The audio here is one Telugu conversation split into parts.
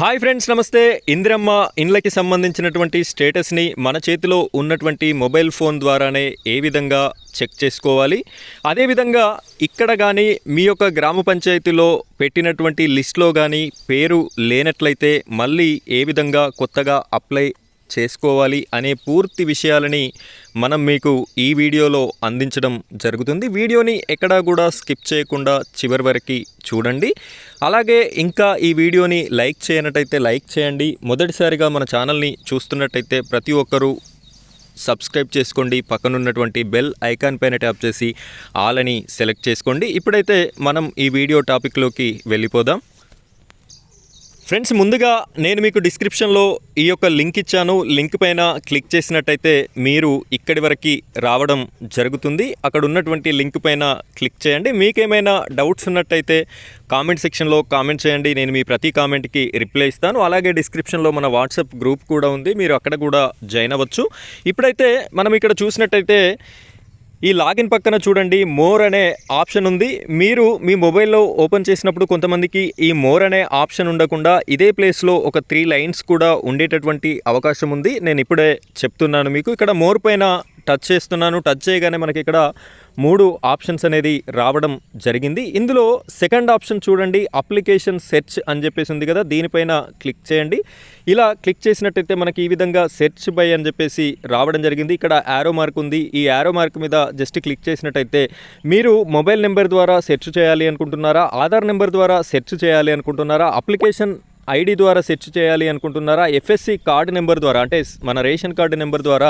హాయ్ ఫ్రెండ్స్, నమస్తే. ఇందిరమ్మ ఇండ్లకి సంబంధించినటువంటి స్టేటస్ని మన చేతిలో ఉన్నటువంటి మొబైల్ ఫోన్ ద్వారానే ఏ విధంగా చెక్ చేసుకోవాలి, అదేవిధంగా ఇక్కడ కానీ మీ యొక్క గ్రామ పంచాయతీలో పెట్టినటువంటి లిస్ట్లో కానీ పేరు లేనట్లయితే మళ్ళీ ఏ విధంగా కొత్తగా అప్లై చేసుకోవాలి అనే పూర్తి విషయాలని మనం మీకు ఈ వీడియోలో అందించడం జరుగుతుంది. వీడియోని ఎక్కడా కూడా స్కిప్ చేయకుండా చివరి వరకు చూడండి. అలాగే ఇంకా ఈ వీడియోని లైక్ చేయనట్టయితే లైక్ చేయండి. మొదటిసారిగా మన ఛానల్ని చూస్తున్నట్టయితే ప్రతి ఒక్కరూ సబ్స్క్రైబ్ చేసుకోండి. పక్కనున్నటువంటి బెల్ ఐకాన్ పైన ట్యాప్ చేసి ఆల్ అని సెలెక్ట్ చేసుకోండి. ఇప్పుడైతే మనం ఈ వీడియో టాపిక్లోకి వెళ్ళిపోదాం. ఫ్రెండ్స్, ముందుగా నేను మీకు డిస్క్రిప్షన్లో ఈ యొక్క లింక్ ఇచ్చాను. లింక్ పైన క్లిక్ చేసినట్టయితే మీరు ఇక్కడి వరకు రావడం జరుగుతుంది. అక్కడ ఉన్నటువంటి లింక్ పైన క్లిక్ చేయండి. మీకేమైనా డౌట్స్ ఉన్నట్టయితే కామెంట్ సెక్షన్లో కామెంట్ చేయండి. నేను మీ ప్రతి కామెంట్కి రిప్లై ఇస్తాను. అలాగే డిస్క్రిప్షన్లో మన వాట్సాప్ గ్రూప్ కూడా ఉంది, మీరు అక్కడ కూడా జాయిన్ అవ్వచ్చు. ఇప్పుడైతే మనం ఇక్కడ చూసినట్టయితే ఈ లాగిన్ పక్కన చూడండి, మోర్ అనే ఆప్షన్ ఉంది. మీరు మీ మొబైల్లో ఓపెన్ చేసినప్పుడు కొంతమందికి ఈ మోర్ అనే ఆప్షన్ ఉండకుండా ఇదే ప్లేస్లో ఒక 3 లైన్స్ కూడా ఉండేటటువంటి అవకాశం ఉంది. నేను ఇప్పుడే చెప్తున్నాను మీకు. ఇక్కడ మోర్ పైన టచ్ చేస్తున్నాను. టచ్ చేయగానే మనకి ఇక్కడ 3 ఆప్షన్స్ అనేది రావడం జరిగింది. ఇందులో సెకండ్ ఆప్షన్ చూడండి, అప్లికేషన్ సెర్చ్ అని చెప్పేసి ఉంది కదా, దీనిపైన క్లిక్ చేయండి. ఇలా క్లిక్ చేసినట్టయితే మనకి ఈ విధంగా సెర్చ్ బై అని చెప్పేసి రావడం జరిగింది. ఇక్కడ యారో మార్క్ ఉంది. ఈ యారో మార్క్ మీద జస్ట్ క్లిక్ చేసినట్టయితే మీరు మొబైల్ నెంబర్ ద్వారా సెర్చ్ చేయాలి అనుకుంటున్నారా, ఆధార్ నెంబర్ ద్వారా సెర్చ్ చేయాలి అనుకుంటున్నారా, అప్లికేషన్ ఐడి ద్వారా సెర్చ్ చేయాలి అనుకుంటున్నారా, ఎఫ్ఎస్సి కార్డు నెంబర్ ద్వారా అంటే మన రేషన్ కార్డు నెంబర్ ద్వారా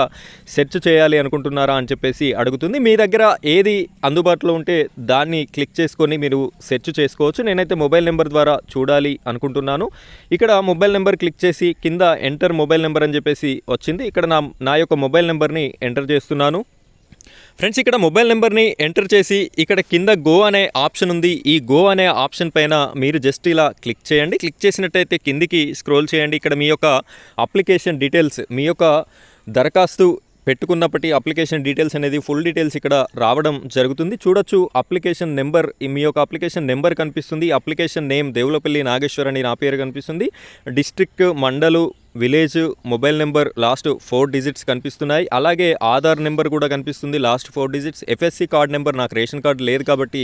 సెర్చ్ చేయాలి అనుకుంటున్నారా అని చెప్పేసి అడుగుతుంది. మీ దగ్గర ఏది అందుబాటులో ఉంటే దాన్ని క్లిక్ చేసుకొని మీరు సెర్చ్ చేసుకోవచ్చు. నేనైతే మొబైల్ నెంబర్ ద్వారా చూడాలి అనుకుంటున్నాను. ఇక్కడ మొబైల్ నెంబర్ క్లిక్ చేసి కింద ఎంటర్ మొబైల్ నెంబర్ అని చెప్పేసి వచ్చింది. ఇక్కడ నా యొక్క మొబైల్ నెంబర్ని ఎంటర్ చేస్తున్నాను. ఫ్రెండ్స్, ఇక్కడ మొబైల్ నెంబర్ని ఎంటర్ చేసి ఇక్కడ కింద గో అనే ఆప్షన్ ఉంది. ఈ గో అనే ఆప్షన్ పైన మీరు జస్ట్ ఇలా క్లిక్ చేయండి. క్లిక్ చేసినట్టయితే కిందికి స్క్రోల్ చేయండి. ఇక్కడ మీ యొక్క అప్లికేషన్ డీటెయిల్స్, మీ యొక్క దరఖాస్తు పెట్టుకున్నప్పటి అప్లికేషన్ డీటెయిల్స్ అనేది ఫుల్ డీటెయిల్స్ ఇక్కడ రావడం జరుగుతుంది. చూడొచ్చు, అప్లికేషన్ నెంబర్, మీ యొక్క అప్లికేషన్ నెంబర్ కనిపిస్తుంది. అప్లికేషన్ నేమ్ దేవులపల్లి నాగేశ్వర్ అని నా పేరు కనిపిస్తుంది. డిస్ట్రిక్ట్, మండలు, village, mobile number last 4 digits కనిపిస్తున్నాయి. అలాగే ఆధార్ నెంబర్ కూడా కనిపిస్తుంది, last 4 digits. FSC card number, నాకు రేషన్ కార్డు లేదు కాబట్టి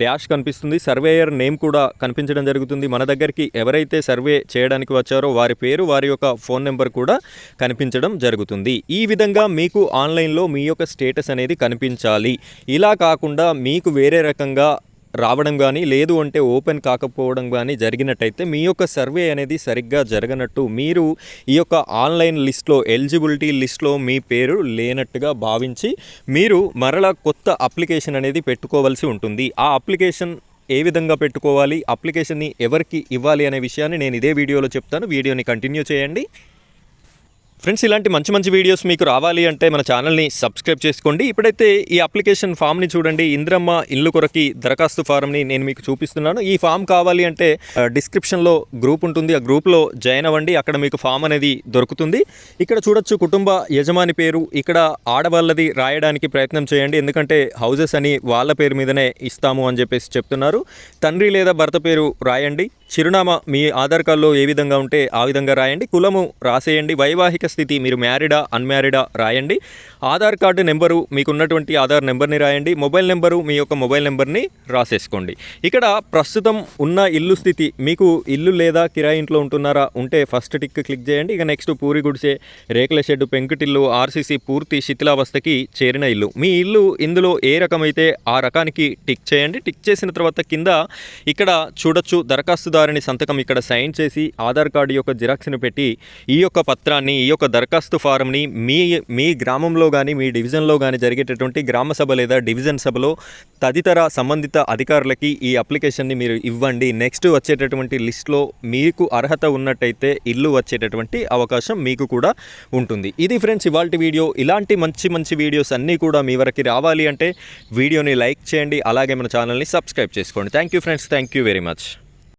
డాష్ కనిపిస్తుంది. సర్వేయర్ నేమ్ కూడా కనిపించడం జరుగుతుంది. మన దగ్గరికి ఎవరైతే సర్వే చేయడానికి వచ్చారో వారి పేరు, వారి యొక్క ఫోన్ నెంబర్ కూడా కనిపించడం జరుగుతుంది. ఈ విధంగా మీకు ఆన్లైన్లో మీ యొక్క స్టేటస్ అనేది కనిపించాలి. ఇలా కాకుండా మీకు వేరే రకంగా రావడం కానీ, లేదు అంటే ఓపెన్ కాకపోవడం కానీ జరిగినట్టయితే మీ యొక్క సర్వే అనేది సరిగ్గా జరగనట్టు, మీరు ఈ యొక్క ఆన్లైన్ లిస్ట్లో, ఎలిజిబిలిటీ లిస్ట్లో మీ పేరు లేనట్టుగా భావించి మీరు మరలా కొత్త అప్లికేషన్ అనేది పెట్టుకోవాల్సి ఉంటుంది. ఆ అప్లికేషన్ ఏ విధంగా పెట్టుకోవాలి, అప్లికేషన్ని ఎవరికి ఇవ్వాలి అనే విషయాన్ని నేను ఇదే వీడియోలో చెప్తాను. వీడియోని కంటిన్యూ చేయండి. ఫ్రెండ్స్, ఇలాంటి మంచి వీడియోస్ మీకు రావాలి అంటే మన ఛానల్ని సబ్స్క్రైబ్ చేసుకోండి. ఇప్పుడైతే ఈ అప్లికేషన్ ఫామ్ని చూడండి. ఇందిరమ్మ ఇల్లు కొరకి దరఖాస్తు ఫామ్ని నేను మీకు చూపిస్తున్నాను. ఈ ఫామ్ కావాలి అంటే డిస్క్రిప్షన్లో గ్రూప్ ఉంటుంది, ఆ గ్రూప్లో జాయిన్ అవ్వండి. అక్కడ మీకు ఫామ్ అనేది దొరుకుతుంది. ఇక్కడ చూడొచ్చు, కుటుంబ యజమాని పేరు ఇక్కడ ఆడవాళ్ళది రాయడానికి ప్రయత్నం చేయండి. ఎందుకంటే హౌజెస్ అని వాళ్ళ పేరు మీదనే ఇస్తాము అని చెప్పేసి చెప్తున్నారు. తండ్రి లేదా భర్త పేరు రాయండి. చిరునామా మీ ఆధార్ కార్డులో ఏ విధంగా ఉంటే ఆ విధంగా రాయండి. కులము రాసేయండి. వైవాహిక స్థితి, మీరు మ్యారీడా అన్మ్యారీడా రాయండి. ఆధార్ కార్డు నెంబరు, మీకున్నటువంటి ఆధార్ నెంబర్ని రాయండి. మొబైల్ నెంబరు, మీ యొక్క మొబైల్ నెంబర్ని రాసేసుకోండి. ఇక్కడ ప్రస్తుతం ఉన్న ఇల్లు స్థితి, మీకు ఇల్లు లేదా కిరాయి ఇంట్లో ఉంటున్నారా, ఉంటే ఫస్ట్ టిక్ క్లిక్ చేయండి. ఇక నెక్స్ట్ పూరి గుడిసె, రేకుల షెడ్డు, పెంకుటిల్లు, ఆర్సీసీ పూర్తి శిథిలావస్థకి చేరిన ఇల్లు. మీ ఇల్లు ఇందులో ఏ రకమైతే ఆ రకానికి టిక్ చేయండి. టిక్ చేసిన తర్వాత కింద ఇక్కడ చూడొచ్చు, దరఖాస్తుదారుని సంతకం ఇక్కడ సైన్ చేసి ఆధార్ కార్డు యొక్క జిరాక్స్ని పెట్టి ఈ యొక్క పత్రాన్ని, ఈ యొక్క దరఖాస్తు ఫారంని మీ గ్రామంలో కానీ మీ డివిజన్లో కానీ జరిగేటటువంటి గ్రామ సభ లేదా డివిజన్ సభలో తదితర సంబంధిత అధికారులకి ఈ అప్లికేషన్ని మీరు ఇవ్వండి. నెక్స్ట్ వచ్చేటటువంటి లిస్ట్లో మీకు అర్హత ఉన్నట్టయితే ఇల్లు వచ్చేటటువంటి అవకాశం మీకు కూడా ఉంటుంది. ఇది ఫ్రెండ్స్ ఇవాల్టి వీడియో. ఇలాంటి మంచి వీడియోస్ అన్నీ కూడా మీ వరకు రావాలి అంటే వీడియోని లైక్ చేయండి. అలాగే మన ఛానల్ని సబ్స్క్రైబ్ చేసుకోండి. Thank you friends, thank you very much.